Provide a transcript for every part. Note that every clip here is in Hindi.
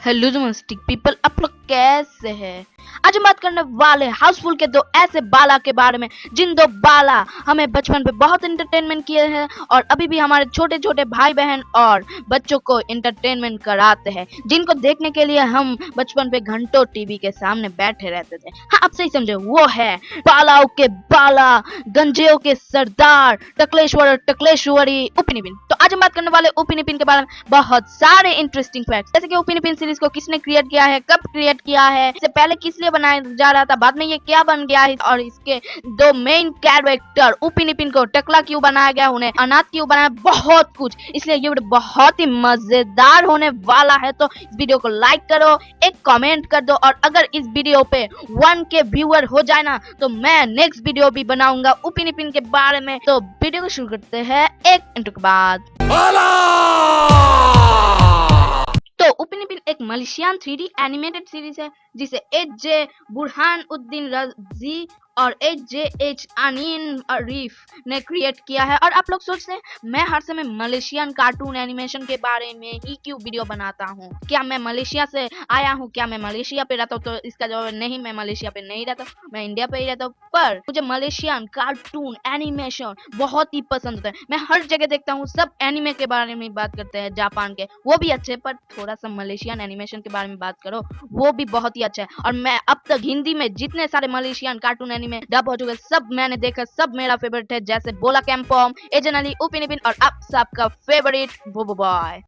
हेलो डोमेस्टिक पीपल, आप लोग कैसे हैं? आज हम बात करने वाले हाउसफुल के दो ऐसे बाला के बारे में जिन दो बाला हमें बचपन पे बहुत एंटरटेनमेंट किए हैं और अभी भी हमारे छोटे छोटे भाई बहन और बच्चों को एंटरटेनमेंट कराते हैं, जिनको देखने के लिए हम बचपन पे घंटों टीवी के सामने बैठे रहते थे। हाँ, आप सही समझे, वो है बालाओं के बाला, गंजेओं के सरदार, टकलेश्वर और टकलेश्वरी उपिनिपिन। तो आज हम बात करने वाले उपिनिपिन के बारे में बहुत सारे इंटरेस्टिंग फैक्ट्स, जैसे कि उपिनिपिन सीरीज को किसने क्रिएट किया है, कब क्रिएट किया है, इससे पहले किस लिए बनाया जा रहा था, बाद में ये क्या बन गया है, और इसके दो मेन कैरेक्टर उपिनिपिन को टकला क्यों बनाया गया, उन्हें अनाथ क्यों बनाया, बहुत कुछ। इसलिए ये वीडियो बहुत ही मजेदार होने वाला है। तो इस वीडियो को लाइक करो, एक कमेंट कर दो, और अगर इस वीडियो पे 1K व्यूअर हो जाए ना तो मैं नेक्स्ट वीडियो भी बनाऊंगा उपिनिपिन के बारे में। तो वीडियो को शुरू करते हैं एक इंट्रो के बाद। तो उपिनिपिन एक मलेशियन 3D एनिमेटेड सीरीज है जिसे एच.जे. बुरहानुद्दीन रजी और एच.जे.एच. अनीन अरीफ ने क्रिएट किया है। और आप लोग सोचते हैं मैं हर समय मलेशियन कार्टून एनिमेशन के बारे में ही क्यों वीडियो बनाता हूँ, क्या मैं मलेशिया से आया हूँ, क्या मैं मलेशिया पे रहता हूँ? तो इसका जवाब नहीं, मैं मलेशिया पे नहीं रहता, मैं इंडिया पे ही रहता हूँ। पर मुझे मलेशियन कार्टून एनिमेशन बहुत ही पसंद होता है। मैं हर जगह देखता हूँ, सब एनिमे के बारे में बात करते हैं, जापान के वो भी अच्छे, पर थोड़ा सा मलेशियन एनिमेशन के बारे में बात करो, वो भी बहुत ही अच्छा है। और मैं अब तक हिंदी में जितने सारे मलेशियन कार्टून एनिमे डब हो चुके सब मैंने देखा, सब मेरा फेवरेट है, जैसे बोला कैंपॉम, एजेंट अली, उपिनिपिन और आप सबका फेवरेट बोबो बॉय।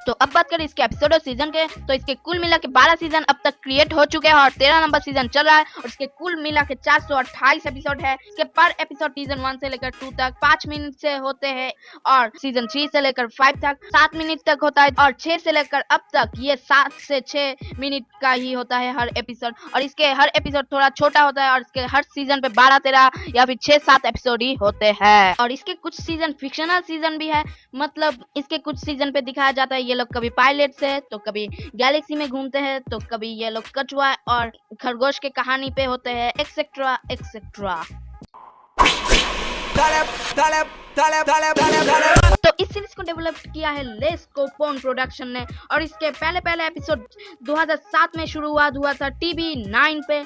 तो अब बात करें इसके एपिसोड और सीजन के, तो इसके कुल मिला के 12 सीजन अब तक क्रिएट हो चुके हैं और 13 नंबर सीजन चल रहा है, और इसके कुल मिला के 428 एपिसोड है। इसके पर एपिसोड सीजन 1 से लेकर 2 तक 5 मिनट से होते हैं, और सीजन 3 से लेकर 5 तक 7 मिनट तक होता है, और 6 से लेकर अब तक ये 7 से 6 मिनट का ही होता है हर एपिसोड। और इसके हर एपिसोड थोड़ा छोटा होता है, और इसके हर सीजन पे 12-13 या फिर 6-7 एपिसोड ही होते हैं। और इसके कुछ सीजन फिक्शनल सीजन भी है, मतलब इसके कुछ सीजन पे दिखाया जाता है ये लोग कभी पायलट से, तो कभी गैलेक्सी में घूमते हैं, तो कभी ये लोग कछुआ और खरगोश के कहानी पे होते हैं, एक्सेट्रा एक्सेट्रा। तो इस सीरीज को डेवलप किया है लेस्कोपोन प्रोडक्शन ने, और इसके पहले एपिसोड 2007 में शुरू हुआ था TV9 पे।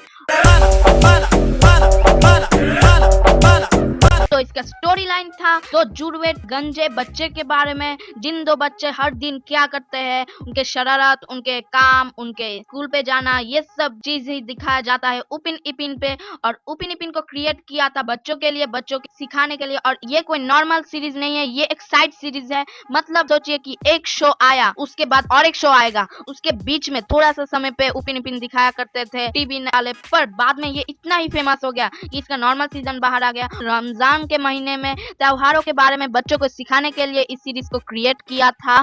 तो इसका स्टोरी लाइन था दो जुड़वे गंजे बच्चे के बारे में, जिन दो बच्चे हर दिन क्या करते हैं, उनके शरारत, उनके काम, उनके स्कूल पे जाना, ये सब चीज ही दिखाया जाता है उपिनिपिन पे। और उपिनिपिन को क्रिएट किया था बच्चों के लिए, बच्चों को सिखाने के लिए, और ये कोई नॉर्मल सीरीज नहीं है, ये एक साइड सीरीज है। मतलब सोचिए कि एक शो आया, उसके बाद और एक शो आएगा, उसके बीच में थोड़ा सा समय पे उपिनिपिन दिखाया करते थे टीवी वाले, पर बाद में ये इतना ही फेमस हो गया कि इसका नॉर्मल सीजन बाहर आ गया। रमजान के महीने में त्योहारों के बारे में बच्चों को सिखाने के लिए इस सीरीज को क्रिएट किया था।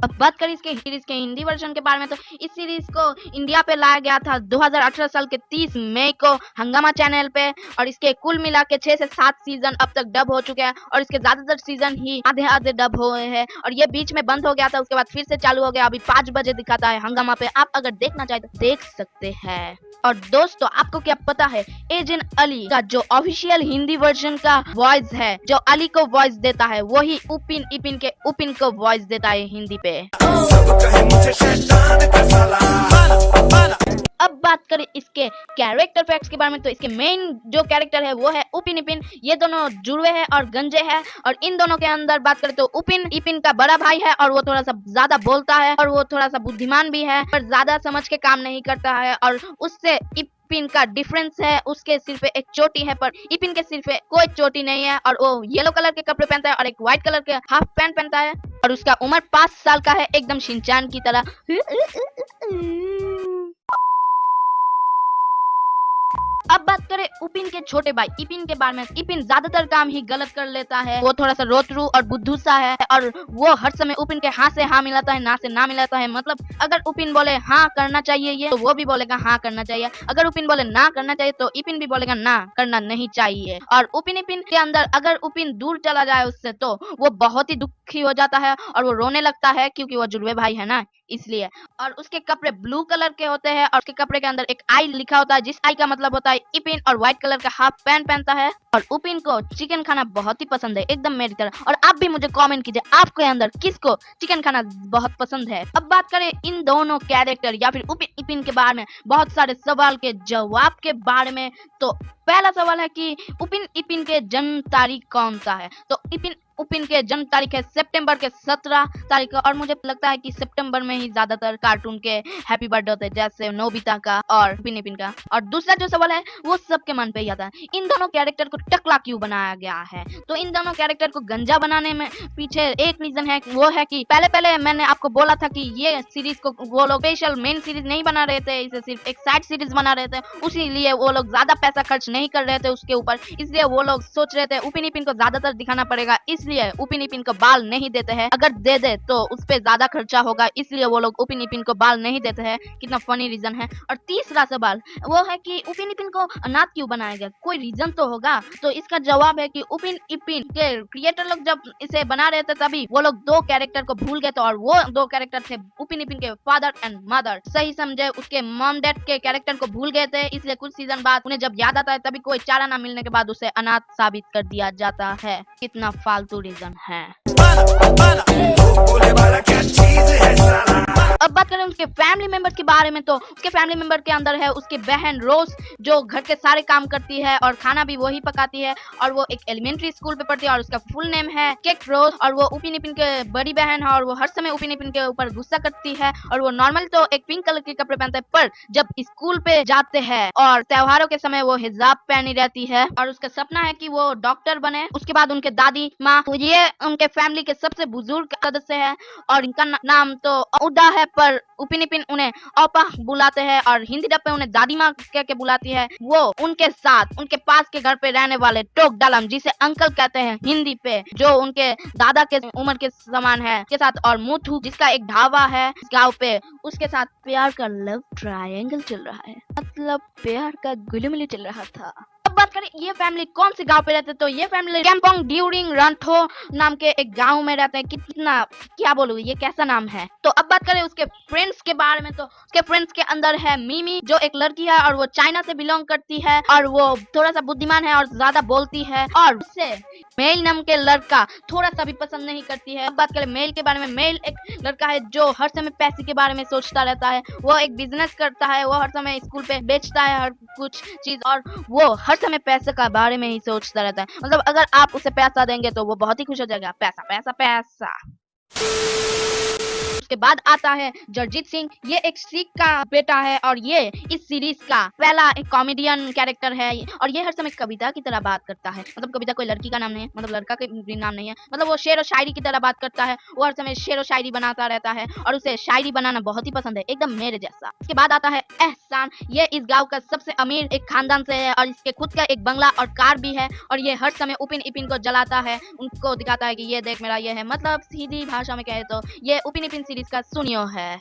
अब बात करें इसके सीरीज के हिंदी वर्जन के बारे में, तो इस सीरीज को इंडिया पे लाया गया था 2018 साल के 30 मई को हंगामा चैनल पे, और इसके कुल मिला के 6 से 7 सीजन अब तक डब हो चुके हैं, और इसके ज्यादातर सीजन ही आधे डब हुए हैं, और ये बीच में बंद हो गया था, उसके बाद फिर से चालू हो गया। अभी 5 बजे दिखाता है हंगामा पे, आप अगर देखना चाहे तो देख सकते हैं। और दोस्तों, आपको क्या पता है, एजेंट अली का जो ऑफिशियल हिंदी वर्जन का वॉइस है, जो अली को वॉइस देता है, वही उपिन के उपिन को वॉइस देता है हिंदी पे। अब बात करें इसके कैरेक्टर फैक्ट्स के बारे में, तो इसके मेन जो कैरेक्टर है वो है उपिनिपिन। ये दोनों जुड़वे हैं और गंजे हैं, और इन दोनों के अंदर बात करें तो उपिन का बड़ा भाई है, और वो थोड़ा सा ज्यादा बोलता है, और वो थोड़ा सा बुद्धिमान भी है, पर ज्यादा समझ के काम नहीं करता है। और उससे इपिन का डिफरेंस है, उसके सिर पे एक चोटी है, पर इपिन के सिर पे कोई चोटी नहीं है, और वो येलो कलर के कपड़े पहनता है और एक व्हाइट कलर के हाफ पैंट पहनता है, और उसका उम्र 5 साल का है, एकदम शिनचान की तरह। अब बात करें उपिन के छोटे भाई इपिन के बारे में, इपिन ज्यादातर काम ही गलत कर लेता है, वो थोड़ा सा रोतरू और बुद्धू सा है, और वो हर समय उपिन के हाँ से हाँ मिलाता है, ना से ना मिलाता है। मतलब अगर उपिन बोले हाँ करना चाहिए ये, तो वो भी बोलेगा हाँ करना चाहिए, अगर उपिन बोले ना करना चाहिए तो इपिन भी बोलेगा ना करना नहीं चाहिए। और उपिन के अंदर अगर उपिन दूर चला जाए उससे, तो वो बहुत ही दुख दुखी हो जाता है और वो रोने लगता है क्योंकि वो जुड़वे भाई है ना, इसलिए। और उसके कपड़े ब्लू कलर के होते हैं और उसके कपड़े के अंदर एक आई लिखा होता है, जिस आई का मतलब होता है इपिन, और व्हाइट कलर का हाफ पैंट पहनता है। और उपिन को चिकन खाना बहुत ही पसंद है, एकदम मेरी तरह। और आप भी मुझे कमेंट कीजिए आपके अंदर किसको चिकन खाना बहुत पसंद है। अब बात करें इन दोनों कैरेक्टर या फिर उपिन इपिन के बारे में, बहुत सारे सवाल के जवाब के बारे में। तो पहला सवाल है कि उपिन इपिन के जन्म तारीख कौन सा है। तो उपिन के जन्म तारीख है सितंबर के 17 तारीख को। और मुझे लगता है कि सितंबर में ही ज्यादातर कार्टून के हैप्पी बर्थडे होते हैं, जैसे नोबिता का और उपिन इपिन का। और दूसरा जो सवाल है वो सबके मन पे ही आता है, इन दोनों कैरेक्टर को टकला क्यों बनाया गया है। तो इन दोनों कैरेक्टर को गंजा बनाने में पीछे एक रीजन है, वो है कि पहले मैंने आपको बोला था कि ये सीरीज को वो लोग स्पेशल मेन सीरीज नहीं बना रहे थे, इसे सिर्फ एक साइड सीरीज बना रहे थे। उसी लिए वो लोग ज्यादा पैसा खर्च नहीं कर रहे थे उसके ऊपर, इसलिए वो लोग सोच रहे थे उपिन इपिन को ज्यादातर दिखाना पड़ेगा, इसलिए उपिन इपिन को बाल नहीं देते हैं। अगर दे दे तो उस पे ज्यादा खर्चा होगा, इसलिए वो लोग उपिन इपिन को बाल नहीं देते हैं। कितना फनी रीजन है। और तीसरा सवाल वो है कि उपिन इपिन को अनाथ क्यों बनाया गया, कोई रीजन तो होगा। तो इसका जवाब है कि उपिन इपिन के क्रिएटर लोग जब इसे बना रहे थे तभी वो लोग दो कैरेक्टर को भूल गए थे, और वो दो कैरेक्टर थे उपिन इपिन के फादर एंड मदर, सही समझे उसके मॉम डैड के कैरेक्टर को भूल गए थे। इसलिए कुछ सीजन बाद उन्हें जब याद आता है तभी कोई चारा ना मिलने के बाद उसे अनाथ साबित कर दिया जाता है। कितना फालतू रीजन है। अब बात करें उसके फैमिली मेंबर के बारे में, तो उसके फैमिली मेंबर के अंदर है उसकी बहन रोज, जो घर के सारे काम करती है और खाना भी वही पकाती है, और वो एक एलिमेंट्री स्कूल पे पढ़ती है और उसका फुल नेम है केक रोज। और वो उपिन इपिन के बड़ी बहन है और वो हर समय उपिन इपिन के ऊपर गुस्सा करती है। और वो नॉर्मल तो एक पिंक कलर के कपड़े पहनता है, पर जब स्कूल पे जाते हैं और त्योहारों के समय वो हिजाब पहनी रहती है और उसका सपना है कि वो डॉक्टर बने। उसके बाद उनके दादी माँ, ये उनके फैमिली के सबसे बुजुर्ग सदस्य है और इनका नाम तो उदा है, पर उपिन इपिन उन्हें ओपा बुलाते हैं और हिंदी डब पे उन्हें दादी माँ कह के बुलाती है। वो उनके साथ उनके पास के घर पे रहने वाले टोक डालम, जिसे अंकल कहते हैं हिंदी पे, जो उनके दादा के उम्र के समान है, के साथ, और मुथु जिसका एक ढाबा है गांव पे, उसके साथ प्यार का लव ट्रायंगल चल रहा है, मतलब प्यार का गुलुमुलु चल रहा था। अब बात करें ये फैमिली कौन से गांव पे रहते, तो ये फैमिली कैंपोंग ड्यूरिंग रंथो नाम के एक गांव में रहते हैं। कितना क्या बोलूं, ये कैसा नाम है। तो अब बात करें उसके फ्रेंड्स के बारे में, तो उसके फ्रेंड्स के अंदर है मिमी, जो एक लड़की है और वो चाइना से बिलोंग करती है और वो थोड़ा सा बुद्धिमान है और ज्यादा बोलती है, और उससे मेल नाम के लड़का थोड़ा सा भी पसंद नहीं करती है। अब बात करें मेल के बारे में, मेल एक लड़का है जो हर समय पैसे के बारे में सोचता रहता है। वो एक बिजनेस करता है, वो हर समय स्कूल पे बेचता है हर कुछ चीज, और वो हर समय पैसे का बारे में ही सोचता रहता है। मतलब अगर आप उसे पैसा देंगे तो वो बहुत ही खुश हो जाएगा, पैसा पैसा पैसा। उसके बाद आता है जगजीत सिंह, ये एक सिख का बेटा है और ये इस सीरीज का पहला एक कॉमेडियन कैरेक्टर है। और ये हर समय कविता की तरह बात करता है, मतलब कविता कोई लड़की का नाम नहीं है, मतलब लड़का का भी नाम नहीं है, मतलब वो शेर और शायरी की तरह बात करता है। वो हर समय शेर और शायरी बनाता रहता है और उसे शायरी बनाना बहुत ही पसंद है, एकदम मेरे जैसा। उसके बाद आता है एहसान, ये इस गाँव का सबसे अमीर एक खानदान से है और इसके खुद का एक बंगला और कार भी है, और ये हर समय उपिन इपिन को जलाता है, उनको दिखाता है कि ये देख मेरा ये है, मतलब सीधी भाषा में कहे तो ये उपिन इपिन सीरीज का सुनियो है।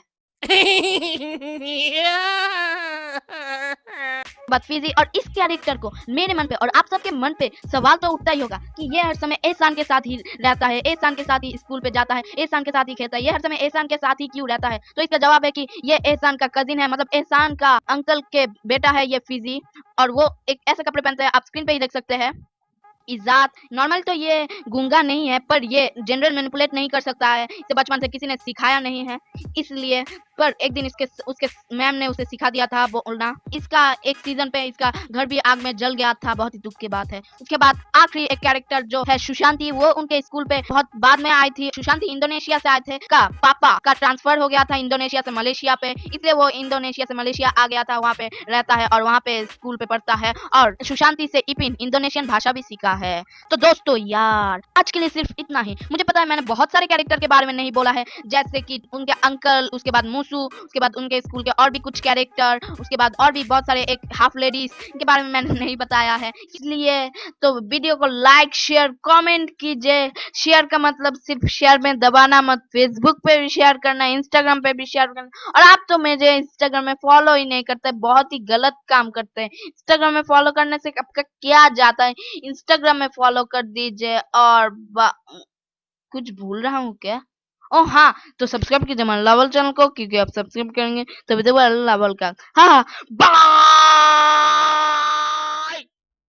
बदफीजी। और इस कैरेक्टर को मेरे मन पे और आप सबके मन पे सवाल तो उठता ही होगा कि ये हर समय एहसान के साथ ही रहता है, एहसान के साथ ही स्कूल पे जाता है, एहसान के साथ ही खेलता है, ये हर समय एहसान के साथ ही क्यों रहता है। तो इसका जवाब है कि ये एहसान का कजिन है, मतलब एहसान का अंकल के बेटा है ये फीजी। और वो एक ऐसे कपड़े पहनते हैं, आप स्क्रीन पे ही देख सकते हैं। इजात नॉर्मल तो ये गूंगा नहीं है, पर ये जनरल मैनिपुलेट नहीं कर सकता है, इसे बचपन से किसी ने सिखाया नहीं है, इसलिए। पर एक दिन उसके मैम ने उसे सिखा दिया था बोलना। इसका एक सीजन पे इसका घर भी आग में जल गया था, बहुत ही दुख की बात है। उसके बाद आखिरी एक कैरेक्टर जो है सुशांति, वो उनके स्कूल पे बहुत बाद में आई थी। सुशांति इंडोनेशिया से आए थे, का पापा का ट्रांसफर हो गया था इंडोनेशिया से मलेशिया पे, इसलिए वो इंडोनेशिया से मलेशिया आ गया था, वहाँ पे रहता है और वहाँ पे स्कूल पे पढ़ता है। और सुशांति से इपिन इंडोनेशियन भाषा भी सीखा है। तो दोस्तों यार आज के लिए सिर्फ इतना ही। मुझे पता है मैंने बहुत सारे कैरेक्टर के बारे में नहीं बोला है, जैसे कि उनके अंकल, उसके बाद मूसू, उसके बाद उनके स्कूल के और भी कुछ कैरेक्टर, उसके बाद और भी बहुत सारे एक हाफ लेडीज के बारे में मैंने नहीं बताया है। इसलिए तो वीडियो को लाइक शेयर कमेंट कीजिए। शेयर का मतलब सिर्फ शेयर में दबाना मत, फेसबुक पे भी शेयर करना, इंस्टाग्राम पे भी शेयर करना। और आप तो मुझे इंस्टाग्राम में फॉलो ही नहीं करते, बहुत ही गलत काम करते हैं। इंस्टाग्राम में फॉलो करने से आपका क्या जाता है, इंस्टाग्राम में फॉलो कर दीजिए। और कुछ भूल रहा हूँ क्या? ओह हाँ, तो सब्सक्राइब कीजिए हमारे लावल चैनल को, क्योंकि आप सब्सक्राइब करेंगे तभी तो लावल का हाँ हाँ।